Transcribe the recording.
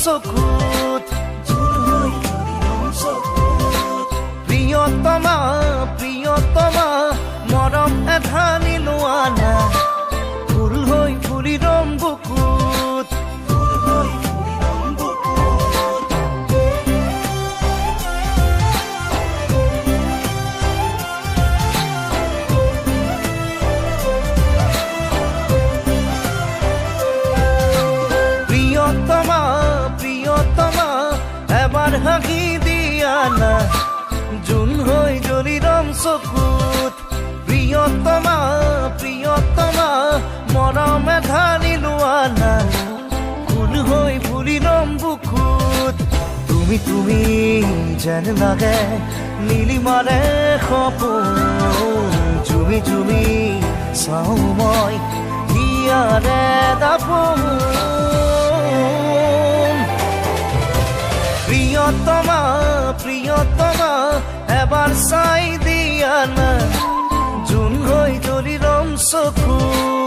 চকুত প্ৰিয়তমা প্ৰিয়তমা মৰম এধানি লোৱা না ফুল হৈ ফুলি ৰম বুকুত প্ৰিয়তমা প্ৰিয়তমা এবাৰ হাঁহি দিয়া না জোন হৈ জ্বলি ৰম চকুত প্ৰিয়তমা প্ৰিয়তমা মৰম এধানি লোৱা না ফুল হৈ ফুলি ৰম বুকুত তুমি তুমি যেন লাগে নীলিমাৰে সপোন জুমি জুমি চাওঁ মই হিয়াৰে দাপোন প্ৰিয়তমা প্ৰিয়তমা এবাৰ চাই দিয়া না জোন হৈ জ্বলি ৰম চকুত